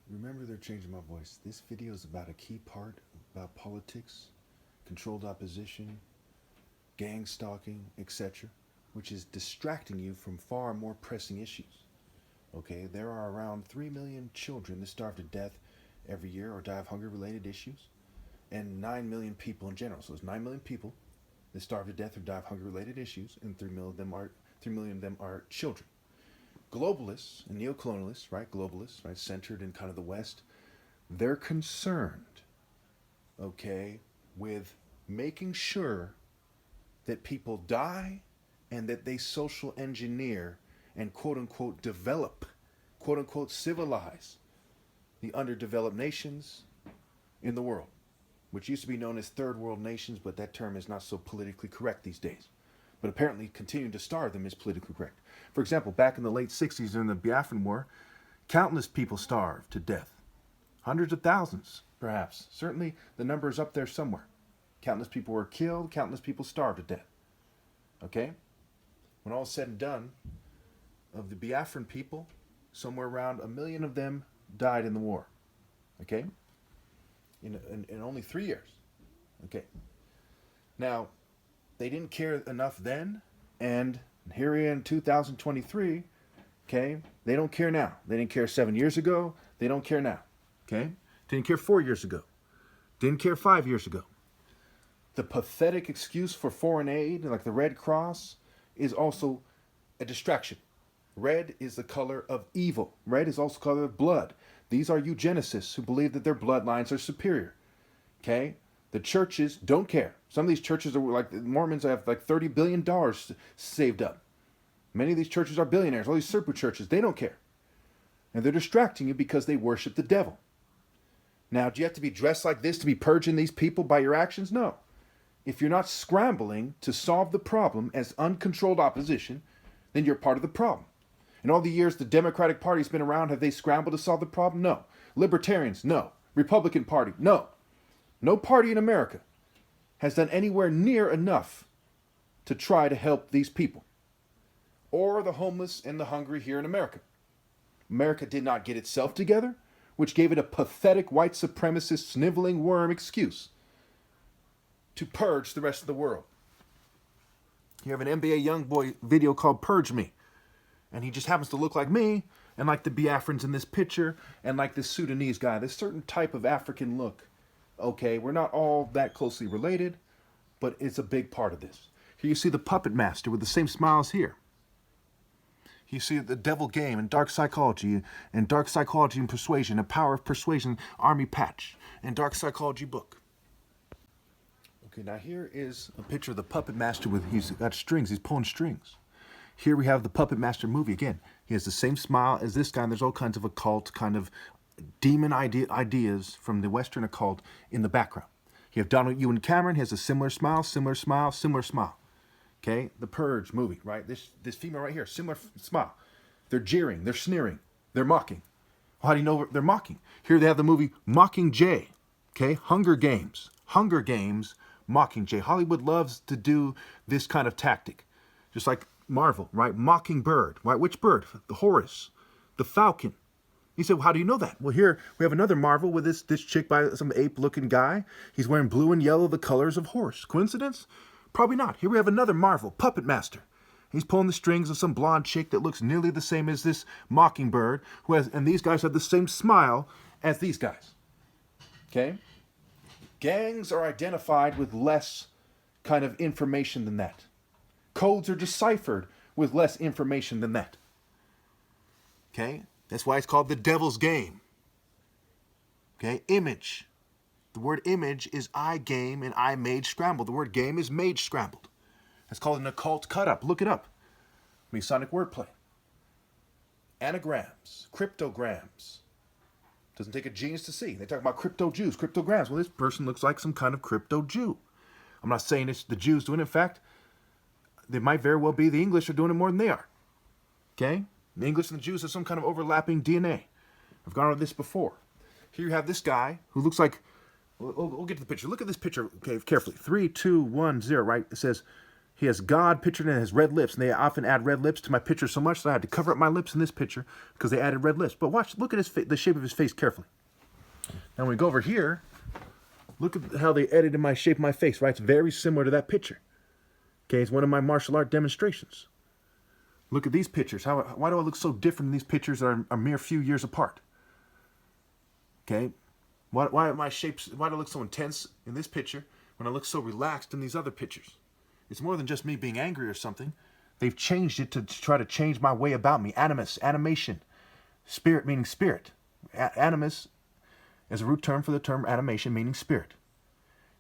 Remember, they're changing my voice. This video is about a key part about politics, controlled opposition, gang stalking, etc., which is distracting you from far more pressing issues. Okay, there are around 3 million children that starve to death every year or die of hunger-related issues, and 9 million people in general. So there's 9 million people that starve to death or die of hunger-related issues, and 3 million of them are children. Globalists and neocolonialists, right? Globalists, right? Centered in kind of the West, they're concerned, okay, with making sure that people die and that they social engineer and quote unquote develop, quote unquote civilize the underdeveloped nations in the world, which used to be known as third world nations, but that term is not so politically correct these days. But apparently continuing to starve them is politically correct. For example, back in the late 60s during the Biafran War, countless people starved to death. Hundreds of thousands, perhaps. Certainly the number is up there somewhere. Countless people were killed, countless people starved to death. Okay? When all is said and done, of the Biafran people, somewhere around 1 million of them died in the war. Okay? In only 3 years. Okay. Now, they didn't care enough then, and here we are in 2023, okay? They don't care now. They didn't care 7 years ago. They don't care now, okay? Didn't care 4 years ago. Didn't care 5 years ago. The pathetic excuse for foreign aid, like the Red Cross, is also a distraction. Red is the color of evil. Red is also the color of blood. These are eugenicists who believe that their bloodlines are superior, okay? The churches don't care. Some of these churches are like the Mormons have like $30 billion saved up. Many of these churches are billionaires. All these Serpu churches, they don't care. And they're distracting you because they worship the devil. Now, do you have to be dressed like this to be purging these people by your actions? No. If you're not scrambling to solve the problem as uncontrolled opposition, then you're part of the problem. In all the years the Democratic Party's been around, have they scrambled to solve the problem? No. Libertarians? No. Republican Party? No. No party in America has done anywhere near enough to try to help these people or the homeless and the hungry here in America. America did not get itself together, which gave it a pathetic white supremacist sniveling worm excuse to purge the rest of the world. You have an NBA Youngboy video called Purge Me, and he just happens to look like me and like the Biafrans in this picture and like this Sudanese guy, this certain type of African look. Okay, we're not all that closely related, but it's a big part of this. Here you see the puppet master with the same smiles here. You see the devil game and dark psychology and persuasion, a power of persuasion army patch and dark psychology book. Okay, now here is a picture of the puppet master he's got strings, he's pulling strings. Here we have the Puppet Master movie again. He has the same smile as this guy, and there's all kinds of occult kind of demon ideas from the Western occult in the background. You have Donald Ewan Cameron. He has a similar smile. Okay, the Purge movie, right? This female right here, similar smile. They're jeering. They're sneering. They're mocking. Well, how do you know they're mocking? Here they have the movie Mockingjay. Okay, Hunger Games, Mockingjay. Hollywood loves to do this kind of tactic, just like Marvel, right? Mockingbird, right? Which bird? The Horus, the Falcon. You say, well, how do you know that? Well, here we have another Marvel with this chick by some ape-looking guy. He's wearing blue and yellow, the colors of horse. Coincidence? Probably not. Here we have another Marvel, Puppet Master. He's pulling the strings of some blonde chick that looks nearly the same as this Mockingbird, and these guys have the same smile as these guys. Okay? Gangs are identified with less kind of information than that. Codes are deciphered with less information than that. Okay? That's why it's called the devil's game. Okay? Image. The word image is I game and I mage scrambled. The word game is mage scrambled. That's called an occult cut-up. Look it up. Masonic wordplay. Anagrams. Cryptograms. Doesn't take a genius to see. They talk about crypto Jews, cryptograms. Well, this person looks like some kind of crypto Jew. I'm not saying it's the Jews doing it. In fact, they might very well be the English are doing it more than they are. Okay? The English and the Jews have some kind of overlapping DNA. I've gone over this before. Here you have this guy who looks like, we'll get to the picture. Look at this picture, okay, carefully. 3, 2, 1, 0, right? It says, He has God pictured and has red lips, and they often add red lips to my picture so much that I had to cover up my lips in this picture because they added red lips. But watch, look at the shape of his face carefully. Now when we go over here, look at how they edited my shape of my face, right? It's very similar to that picture. Okay, it's one of my martial art demonstrations. Look at these pictures. Why do I look so different in these pictures that are a mere few years apart? Okay, why my shapes? Why do I look so intense in this picture when I look so relaxed in these other pictures? It's more than just me being angry or something. They've changed it to try to change my way about me. Animus, animation. Spirit meaning spirit. Animus is a root term for the term animation meaning spirit.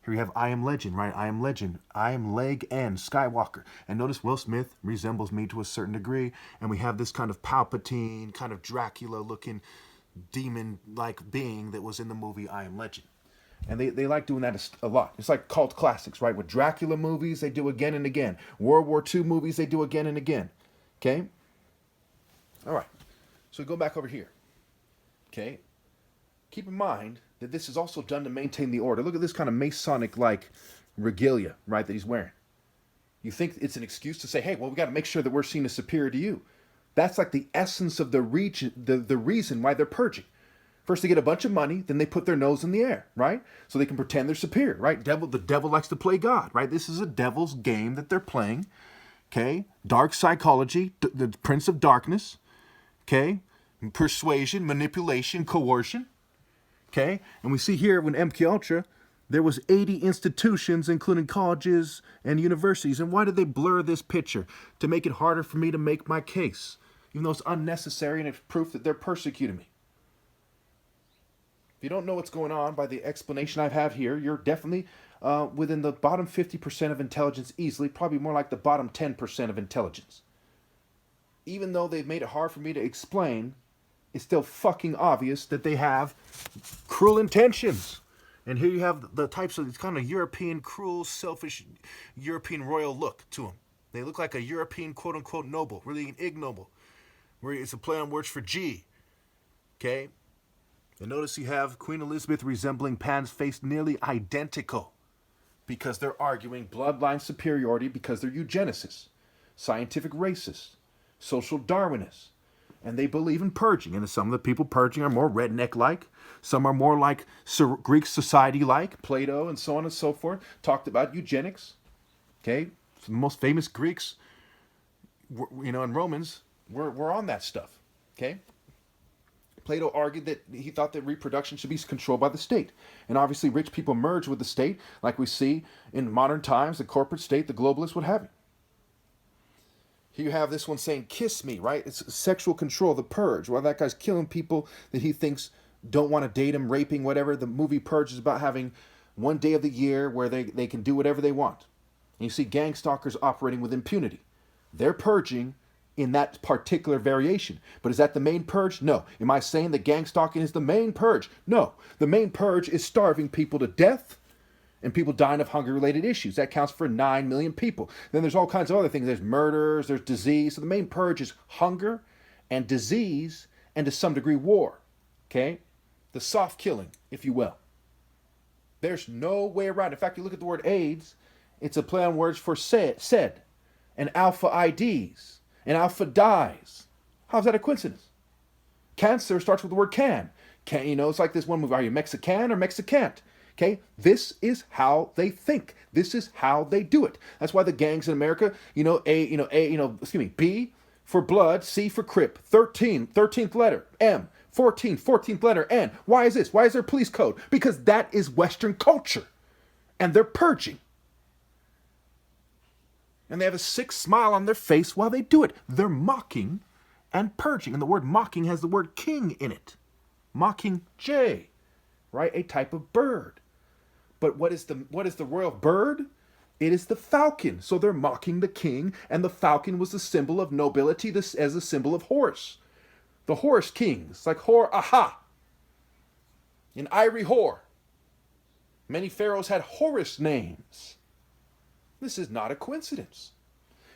Here we have I am legend, right? I am legend. I am leg N, Skywalker. And notice Will Smith resembles me to a certain degree. And we have this kind of Palpatine, kind of Dracula looking demon-like being that was in the movie I Am Legend. And they like doing that a lot. It's like cult classics, right? With Dracula movies, they do again and again. World War II movies, they do again and again. Okay? All right. So we go back over here. Okay? Keep in mind that this is also done to maintain the order. Look at this kind of Masonic-like regalia, right, that he's wearing. You think it's an excuse to say, hey, well, we got to make sure that we're seen as superior to you. That's like the essence of the reason why they're purging. First, they get a bunch of money, then they put their nose in the air, right? So they can pretend they're superior, right? The devil likes to play God, right? This is a devil's game that they're playing, okay? Dark psychology, the prince of darkness, okay? Persuasion, manipulation, coercion, okay? And we see here when MKUltra, there was 80 institutions, including colleges and universities. And why did they blur this picture? To make it harder for me to make my case, even though it's unnecessary and it's proof that they're persecuting me. If you don't know what's going on by the explanation I have here, you're definitely within the bottom 50% of intelligence easily, probably more like the bottom 10% of intelligence. Even though they've made it hard for me to explain, it's still fucking obvious that they have cruel intentions. And here you have the types of, it's kind of European, cruel, selfish, European royal look to them. They look like a European quote-unquote noble, really an ignoble, where it's a play on words for G. Okay? And notice you have Queen Elizabeth resembling Pan's face nearly identical because they're arguing bloodline superiority because they're eugenicists, scientific racists, social Darwinists, and they believe in purging. And some of the people purging are more redneck-like. Some are more like Greek society-like, Plato and so on and so forth, talked about eugenics. Okay? Some of the most famous Greeks, and Romans were on that stuff. Okay? Plato argued that he thought that reproduction should be controlled by the state. And obviously rich people merge with the state, like we see in modern times, the corporate state, the globalists, what have you. Here you have this one saying, kiss me, right? It's sexual control, the purge. While that guy's killing people that he thinks don't want to date him, raping, whatever. The movie Purge is about having one day of the year where they can do whatever they want. And you see gang stalkers operating with impunity. They're purging in that particular variation. But is that the main purge? No. Am I saying that gang stalking is the main purge? No. The main purge is starving people to death and people dying of hunger-related issues. That counts for 9 million people. Then there's all kinds of other things. There's murders, there's disease. So the main purge is hunger and disease and to some degree war. Okay? The soft killing, if you will. There's no way around it. In fact, you look at the word AIDS, it's a play on words for said and alpha IDs. And alpha dies. How's that a coincidence? Cancer starts with the word can. It's like this one movie. Are you Mexican or Mexicant? Okay? This is how they think. This is how they do it. That's why the gangs in America, B for blood, C for Crip, 13th letter, M, 14th letter, N. Why is this? Why is there a police code? Because that is Western culture. And they're purging. And they have a sick smile on their face while they do it. They're mocking and purging. And the word mocking has the word king in it. Mocking jay, right? A type of bird. But what is the royal bird? It is the falcon. So they're mocking the king, and the falcon was the symbol of nobility as a symbol of horse. The horse kings, like Hor Aha, and Irie Hor. Many pharaohs had Horus names. This is not a coincidence.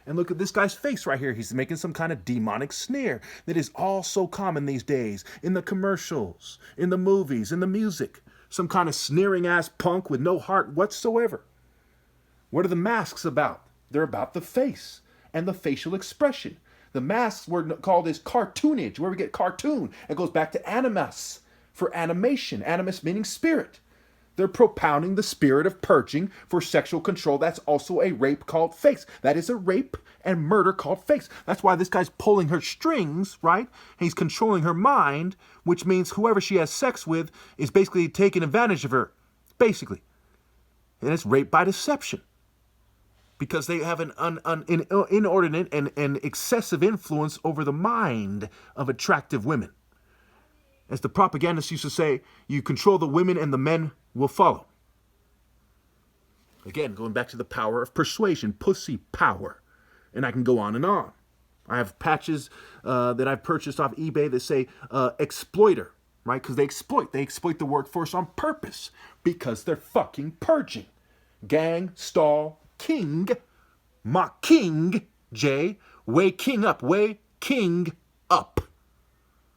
And look at this guy's face right here. He's making some kind of demonic sneer that is all so common these days in the commercials, in the movies, in the music. Some kind of sneering ass punk with no heart whatsoever. What are the masks about? They're about the face and the facial expression. The masks were called as cartoonage, where we get cartoon. It goes back to animus, for animation. Animus meaning spirit. They're propounding the spirit of purging for sexual control. That's also a rape called face. That is a rape and murder called face. That's why this guy's pulling her strings, right? He's controlling her mind, which means whoever she has sex with is basically taking advantage of her, basically. And it's rape by deception, because they have an inordinate and excessive influence over the mind of attractive women. As the propagandists used to say, you control the women and the men will follow. Again, going back to the power of persuasion, pussy power. And I can go on and on. I have patches that I've purchased off eBay that say exploiter, right? Because they exploit. They exploit the workforce on purpose because they're fucking purging. Gangstalking, my king, Jay, way king up, way king up.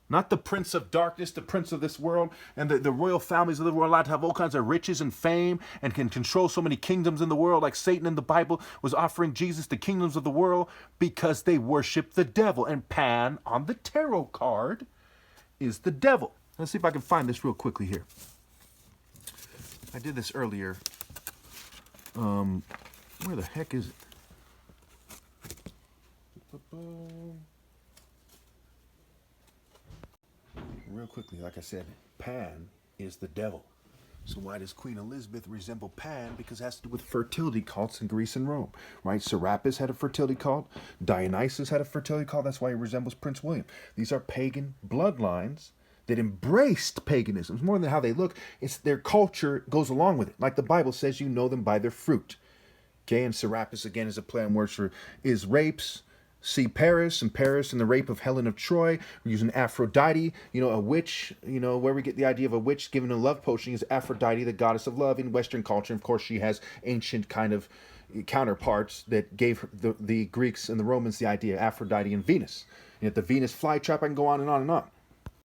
Not the prince of darkness, the prince of this world, and the royal families of the world allowed to have all kinds of riches and fame and can control so many kingdoms in the world, like Satan in the Bible was offering Jesus the kingdoms of the world because they worship the devil. And Pan on the tarot card is the devil. Let's see if I can find this real quickly here. I did this earlier. Where the heck is it? Real quickly, like I said, Pan is the devil. So why does Queen Elizabeth resemble Pan? Because it has to do with fertility cults in Greece and Rome, right? Serapis had a fertility cult. Dionysus had a fertility cult. That's why he resembles Prince William. These are pagan bloodlines that embraced paganism. It's more than how they look. It's their culture goes along with it. Like the Bible says, you know them by their fruit. Okay, and Serapis, again, is a play on words for is rapes. See Paris and the rape of Helen of Troy. We're using Aphrodite, a witch, where we get the idea of a witch given a love potion is Aphrodite, the goddess of love in Western culture. Of course, she has ancient kind of counterparts that gave the Greeks and the Romans the idea of Aphrodite and Venus. The Venus flytrap, I can go on and on and on.